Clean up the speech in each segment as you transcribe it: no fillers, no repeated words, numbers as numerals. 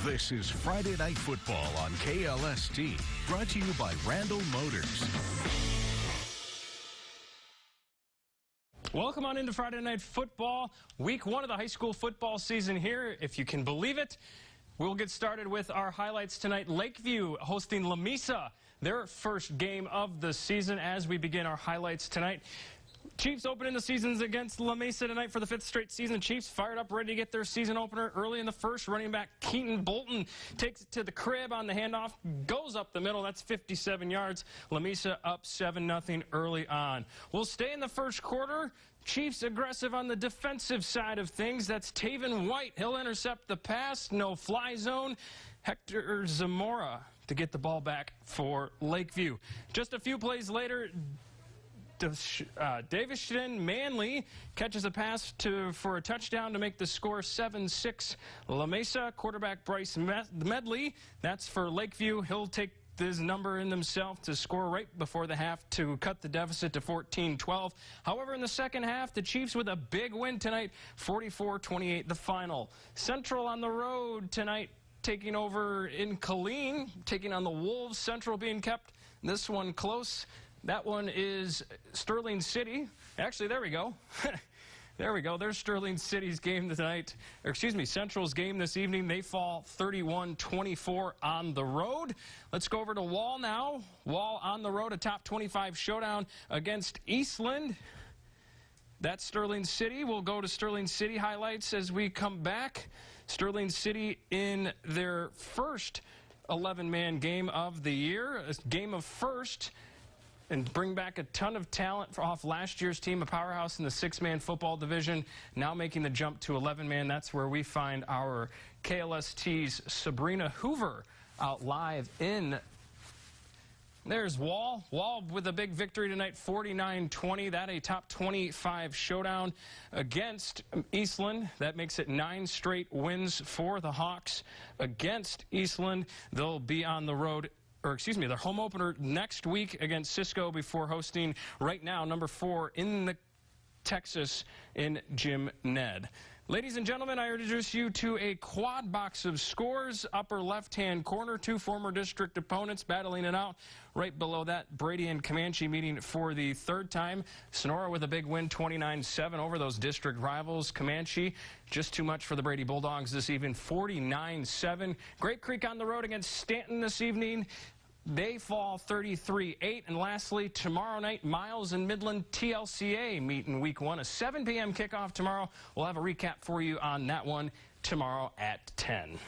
This is Friday Night Football on KLST, brought to you by Randall Motors. Welcome on into Friday Night Football, week 1 of the high school football season here, if you can believe it. We'll get started with our highlights tonight. Lakeview hosting Lamesa, their first game of the season as we begin our highlights tonight. Chiefs opening the seasons against Lamesa tonight for the 5th straight season. Chiefs fired up, ready to get their season opener early in the first. Running back Keaton Bolton takes it to the crib on the handoff, goes up the middle. That's 57 yards. Lamesa up 7-0 early on. We'll stay in the first quarter. Chiefs aggressive on the defensive side of things. That's Taven White. He'll intercept the pass. No fly zone. Hector Zamora to get the ball back for Lakeview. Just a few plays later, Davison Manley catches a pass for a touchdown to make the score 7-6. Lamesa quarterback Bryce Medley, that's for Lakeview. He'll take this number in himself to score right before the half to cut the deficit to 14-12. However, in the second half, the Chiefs with a big win tonight, 44-28 the final. Central on the road tonight, taking over in Killeen, taking on the Wolves. Central being kept this one close. That one is Sterling City. Actually, there we go. There we go. There's Sterling City's game tonight. Or excuse me, Central's game this evening. They fall 31-24 on the road. Let's go over to Wall now. Wall on the road, a top 25 showdown against Eastland. That's Sterling City. We'll go to Sterling City highlights as we come back. Sterling City in their first 11-man game of the year, a game of first, and bring back a ton of talent off last year's team, a powerhouse in the 6-man football division, now making the jump to 11-man. That's where we find our KLST's Sabrina Hoover out live in. There's Wall. Wall with a big victory tonight, 49-20. That a top 25 showdown against Eastland. That makes it 9 straight wins for the Hawks against Eastland. They'll be on the road, or excuse me, their home opener next week against Cisco before hosting right now number 4 in the Texas in Jim Ned. Ladies and gentlemen, I introduce you to a quad box of scores. Upper left-hand corner, 2 former district opponents battling it out. Right below that, Brady and Comanche meeting for the 3rd time. Sonora with a big win, 29-7 over those district rivals. Comanche, just too much for the Brady Bulldogs this evening, 49-7. Grape Creek on the road against Stanton this evening. They fall 33-8. And lastly, tomorrow night, Miles and Midland TLCA meet in week 1. A 7 p.m. kickoff tomorrow. We'll have a recap for you on that one tomorrow at 10.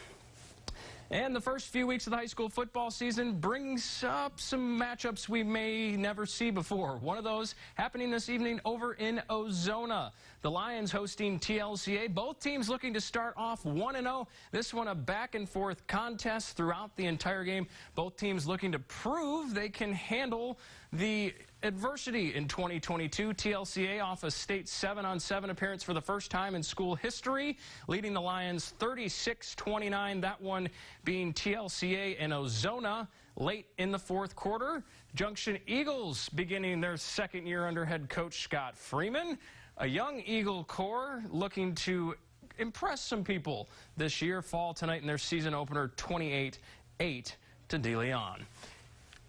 And the first few weeks of the high school football season brings up some matchups we may never see before. One of those happening this evening over in Ozona. The Lions hosting TLCA. Both teams looking to start off 1-0. This one a back-and-forth contest throughout the entire game. Both teams looking to prove they can handle the adversity in 2022. TLCA off a state 7-on-7 appearance for the first time in school history, leading the Lions 36-29. That one being TLCA and Ozona late in the 4th quarter. Junction Eagles beginning their 2nd year under head coach Scott Freeman. A young Eagle core looking to impress some people this year. Fall tonight in their season opener, 28-8 to De Leon.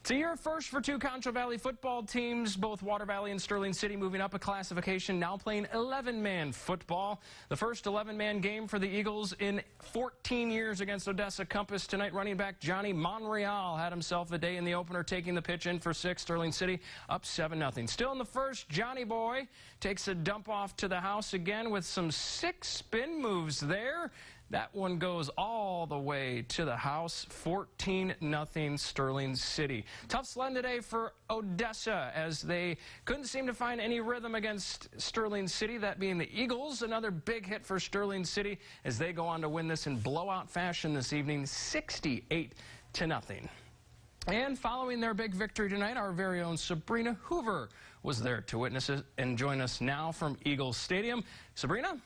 It's a year first for 2 Concho Valley football teams, both Water Valley and Sterling City moving up a classification, now playing 11-man football. The first 11-man game for the Eagles in 14 years against Odessa Compass tonight. Running back Johnny Monreal had himself a day in the opener, taking the pitch in for 6. Sterling City up 7-0. Still in the first, Johnny Boy takes a dump off to the house again with some 6 spin moves there. That one goes all the way to the house, 14-0 Sterling City. Tough sled today for Odessa as they couldn't seem to find any rhythm against Sterling City, that being the Eagles. Another big hit for Sterling City as they go on to win this in blowout fashion this evening, 68-0. And following their big victory tonight, our very own Sabrina Hoover was there to witness it and join us now from Eagles Stadium. Sabrina?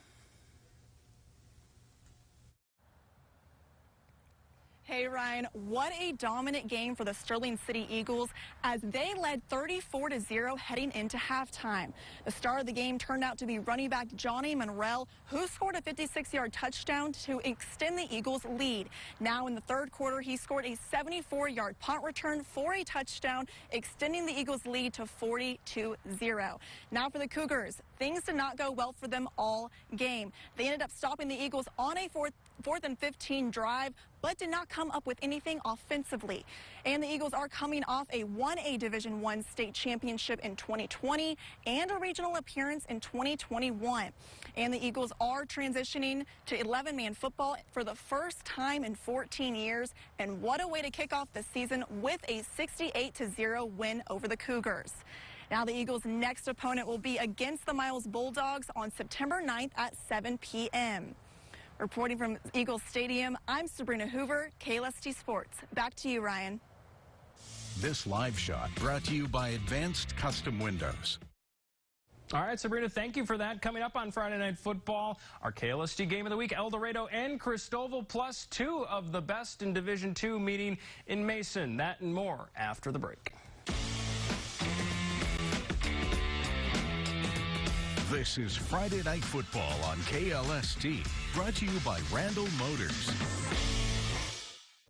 Hey Ryan, what a dominant game for the Sterling City Eagles as they led 34-0 heading into halftime. The star of the game turned out to be running back Johnny Monrell, who scored a 56-yard touchdown to extend the Eagles' lead. Now in the third quarter, he scored a 74-yard punt return for a touchdown, extending the Eagles' lead to 40-0. Now for the Cougars, things did not go well for them all game. They ended up stopping the Eagles on a fourth and 15 drive, but did not come up with anything offensively. And the Eagles are coming off a 1A Division I state championship in 2020 and a regional appearance in 2021. And the Eagles are transitioning to 11-man football for the first time in 14 years. And what a way to kick off the season with a 68-0 win over the Cougars. Now the Eagles' next opponent will be against the Miles Bulldogs on September 9th at 7 p.m. Reporting from Eagles Stadium, I'm Sabrina Hoover, KLST Sports. Back to you, Ryan. This live shot brought to you by Advanced Custom Windows. All right, Sabrina, thank you for that. Coming up on Friday Night Football, our KLST Game of the Week, El Dorado and Cristoval, plus two of the best in Division II meeting in Mason. That and more after the break. This is Friday Night Football on KLST, brought to you by Randall Motors.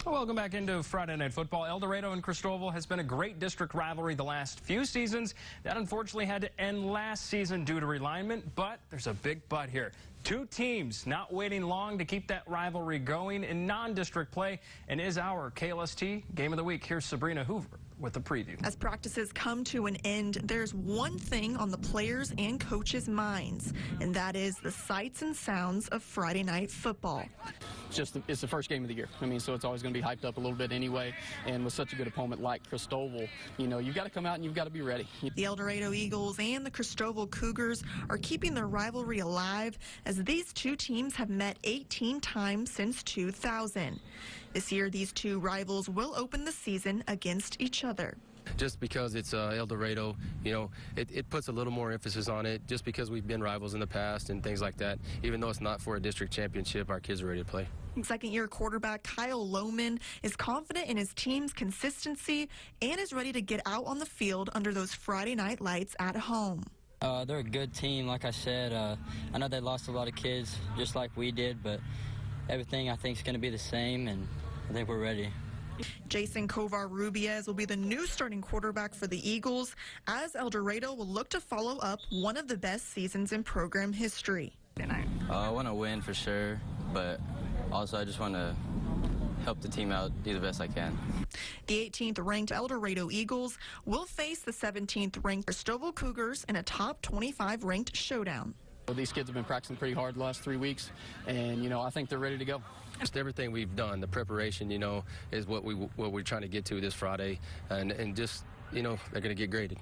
Welcome back into Friday Night Football. El Dorado and Cristoval has been a great district rivalry the last few seasons. That unfortunately had to end last season due to realignment, but there's a big but here. Two teams not waiting long to keep that rivalry going in non-district play, and is our KLST Game of the Week. Here's Sabrina Hoover with a preview. As practices come to an end, there's one thing on the players' and coaches' minds, and that is the sights and sounds of Friday Night Football. It's the first game of the year. I mean, so it's always going to be hyped up a little bit anyway. And with such a good opponent like Cristoval, you know, you've got to come out and you've got to be ready. The El Dorado Eagles and the Cristoval Cougars are keeping their rivalry alive as these two teams have met 18 times since 2000. This year, these two rivals will open the season against each other. Just because it's El Dorado, you know, it puts a little more emphasis on it just because we've been rivals in the past and things like that. Even though it's not for a district championship, our kids are ready to play. Second-year quarterback Kyle Lohman is confident in his team's consistency and is ready to get out on the field under those Friday night lights at home. They're a good team, like I said. I know they lost a lot of kids just like we did, but everything I think is going to be the same, and I think we're ready. Jason Kovar-Rubiez will be the new starting quarterback for the Eagles, as El Dorado will look to follow up one of the best seasons in program history. I want to win for sure, but also I just want to help the team out, do the best I can. The 18th ranked El Dorado Eagles will face the 17th ranked Cristoval Cougars in a top 25 ranked showdown. These kids have been practicing pretty hard the last 3 weeks, and, you know, I think they're ready to go. Just everything we've done, the preparation, you know, is what we're trying to get to this Friday, and just, you know, they're going to get graded.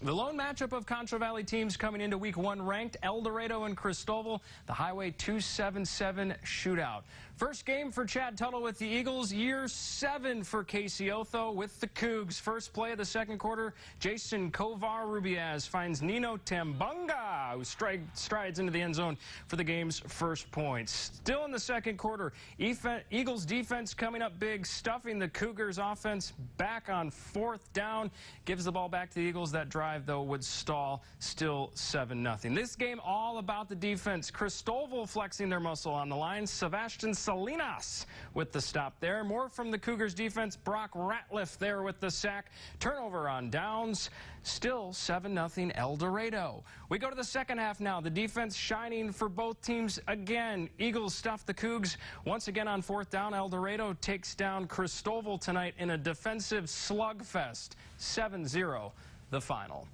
The lone matchup of Concho Valley teams coming into Week 1 ranked, El Dorado and Cristoval, the Highway 277 shootout. First game for Chad Tuttle with the Eagles, year 7 for Casey Otho with the Cougs. First play of the second quarter, Jason Kovar-Rubiez finds Nino Tambunga, who strides into the end zone for the game's first points. Still in the second quarter, Eagles defense coming up big, stuffing the Cougars offense back on fourth down, gives the ball back to the Eagles. That drive, though, would stall, still 7-0. This game all about the defense. Cristoval flexing their muscle on the line. Sebastian Salinas with the stop there. More from the Cougars defense. Brock Ratliff there with the sack. Turnover on downs. Still 7-0 El Dorado. We go to the second half now. The defense shining for both teams again. Eagles stuff the Cougs. Once again on fourth down, El Dorado takes down Cristoval tonight in a defensive slugfest. 7-0 the final.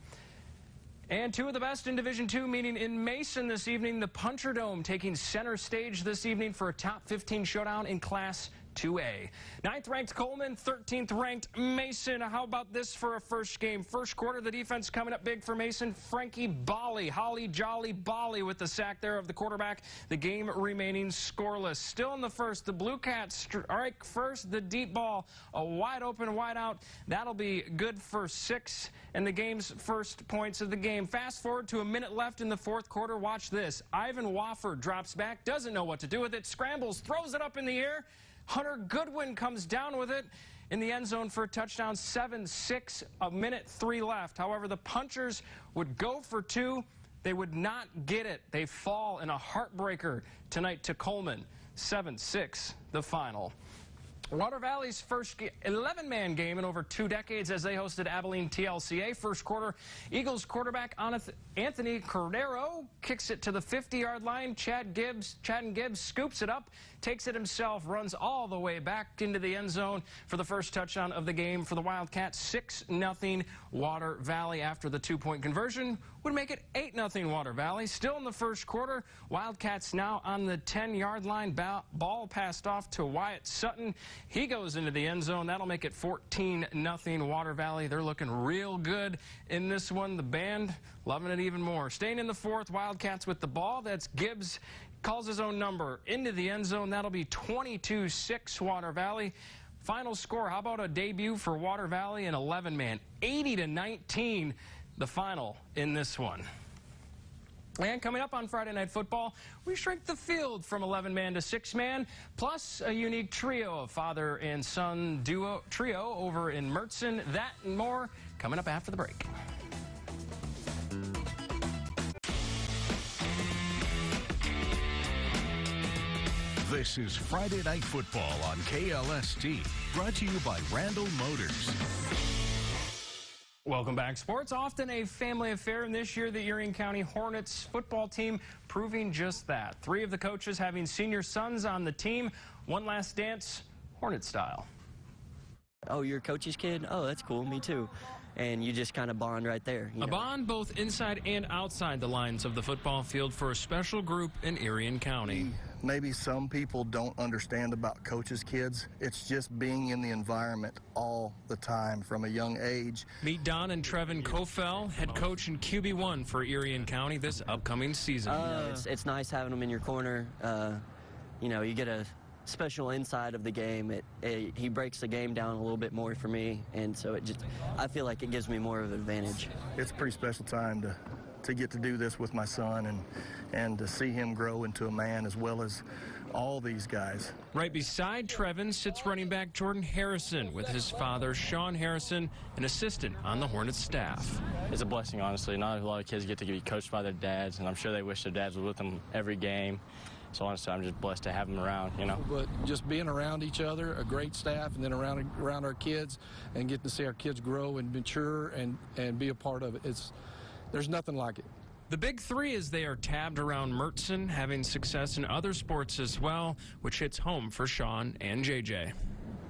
And two of the best in Division II meeting in Mason this evening. The Puncher Dome taking center stage this evening for a top 15 showdown in Class 2A. 9th ranked Coleman, 13th ranked Mason. How about this for a first game? First quarter, the defense coming up big for Mason. Frankie Bali, Holly Jolly Bali with the sack there of the quarterback. The game remaining scoreless. Still in the first, the Blue Cats strike first, the deep ball, a wide open wide out. That'll be good for 6 and the game's first points of the game. Fast forward to a minute left in the fourth quarter. Watch this. Ivan Wofford drops back, doesn't know what to do with it, scrambles, throws it up in the air. Hunter Goodwin comes down with it in the end zone for a touchdown. 7-6, a minute 3 left. However, the Punchers would go for 2. They would not get it. They fall in a heartbreaker tonight to Coleman. 7-6, the final. Water Valley's first 11-man game in over 2 decades as they hosted Abilene TLCA. First quarter, Eagles quarterback Anthony Cordero kicks it to the 50-yard line. Chad Gibbs scoops it up, takes it himself, runs all the way back into the end zone for the first touchdown of the game for the Wildcats. 6-0 Water Valley after the 2-point conversion would make it 8-0 Water Valley. Still in the first quarter, Wildcats now on the 10-yard line. Ball passed off to Wyatt Sutton. He goes into the end zone. That'll make it 14-0 Water Valley. They're looking real good in this one. The band loving it even more. Staying in the fourth, Wildcats with the ball. That's Gibbs. Calls his own number into the end zone. That'll be 22-6 Water Valley. Final score, how about a debut for Water Valley, an 11-man, 80-19, the final in this one. And coming up on Friday Night Football, we shrink the field from 11-man to 6-man, plus a unique trio of father and son trio over in Mertzen. That and more coming up after the break. This is Friday Night Football on KLST, brought to you by Randall Motors. Welcome back. Sports often a family affair, and this year the Erie County Hornets football team proving just that. 3 of the coaches having senior sons on the team. One last dance, Hornet style. Oh, you're a coach's kid? Oh, that's cool. Me too. And you just kind of bond right there. A bond both inside and outside the lines of the football field for a special group in Erie County. Maybe some people don't understand about coaches' kids. It's just being in the environment all the time from a young age. Meet Don and Trevin Kofel, head coach and QB1 for Erie County this upcoming season. It's nice having them in your corner. You know, you get a special insight of the game. He breaks the game down a little bit more for me, and so I feel like it gives me more of an advantage. It's a pretty special time to get to do this with my son and to see him grow into a man as well as all these guys. Right beside Trevin sits running back Jordan Harrison with his father, Sean Harrison, an assistant on the Hornets staff. It's a blessing, honestly. Not a lot of kids get to be coached by their dads, and I'm sure they wish their dads were with them every game. So honestly, I'm just blessed to have them around, you know. But just being around each other, a great staff, and then around our kids, and getting to see our kids grow and mature and be a part of it. There's nothing like it. The big 3 as they are tabbed around Mertzen, having success in other sports as well, which hits home for Sean and JJ.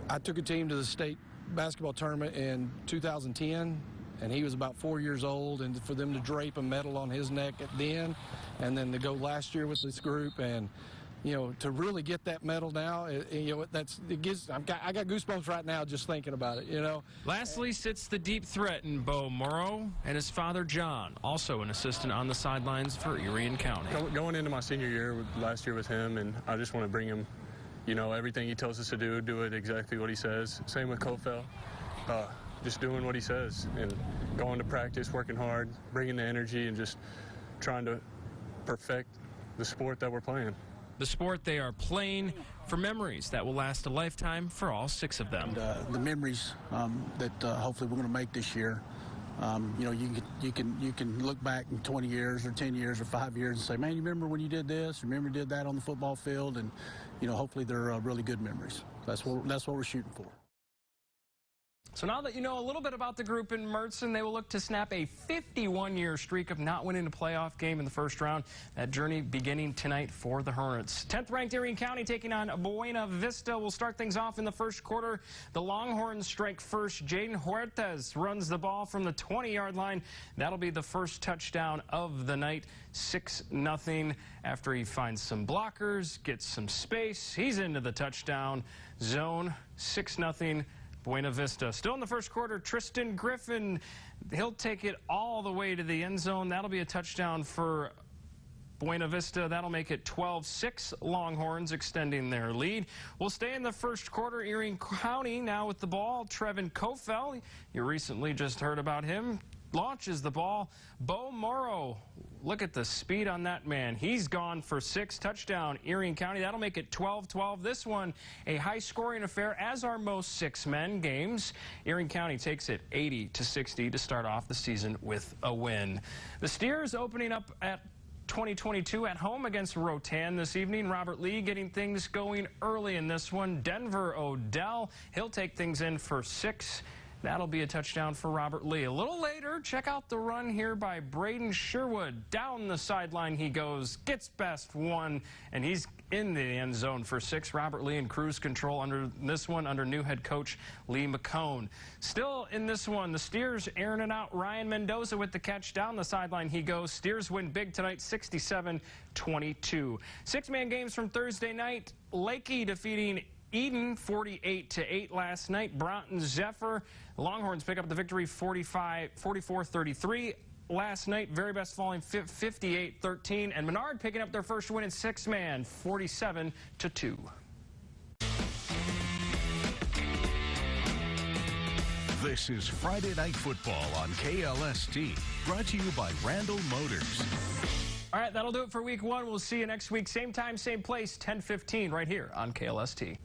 I took a team to the state basketball tournament in 2010, and he was about 4 years old, and for them to drape a medal on his neck then, and then to go last year with this group, and you know, to really get that medal now, you know, I got goosebumps right now just thinking about it, you know. Lastly sits the deep threat in Bo Morrow and his father John, also an assistant on the sidelines for Erie County. Going into my senior year last year with him, and I just want to bring him, you know, everything he tells us to do it exactly what he says. Same with Kofel. Just doing what he says and going to practice, working hard, bringing the energy, and just trying to perfect the sport that we're playing. The sport they are playing for memories that will last a lifetime for all 6 of them. The memories that hopefully we're going to make this year, you know, you can look back in 20 years or 10 years or 5 years and say, man, you remember when you did this? Remember you did that on the football field? And, you know, hopefully they're really good memories. That's what we're shooting for. So now that you know a little bit about the group in Mertzen, they will look to snap a 51-year streak of not winning a playoff game in the first round. That journey beginning tonight for the Hornets. 10th-ranked Erie County taking on Buena Vista. Will start things off in the first quarter. The Longhorns strike first. Jaden Huertas runs the ball from the 20-yard line. That'll be the first touchdown of the night. 6-0 after he finds some blockers, gets some space. He's into the touchdown zone. 6-0. Buena Vista. Still in the first quarter, Tristan Griffin, he'll take it all the way to the end zone. That'll be a touchdown for Buena Vista. That'll make it 12-6. Longhorns extending their lead. We'll stay in the first quarter. Erie County now with the ball. Trevin Kofel, you recently just heard about him, launches the ball. Bo Morrow, look at the speed on that man. He's gone for 6. Touchdown, Erie County. That'll make it 12-12. This one, a high-scoring affair, as are most 6-men games. Erie County takes it 80-60 to start off the season with a win. The Steers opening up at 2022 at home against Rotan this evening. Robert Lee getting things going early in this one. Denver Odell, he'll take things in for 6. That'll be a touchdown for Robert Lee. A little later, check out the run here by Braden Sherwood. Down the sideline he goes, gets past 1, and he's in the end zone for 6. Robert Lee in cruise control under this one under new head coach Lee McCone. Still in this one, the Steers airing it out. Ryan Mendoza with the catch. Down the sideline he goes. Steers win big tonight, 67-22. 6-man games from Thursday night. Lakey defeating Eden 48-8 last night. Broughton Zephyr, Longhorns pick up the victory 44-33 last night. Very Best falling 58-13, and Menard picking up their first win in 6-man 47-2. This is Friday Night Football on KLST, brought to you by Randall Motors. All right, that'll do it for week 1. We'll see you next week, same time, same place, 10:15 right here on KLST.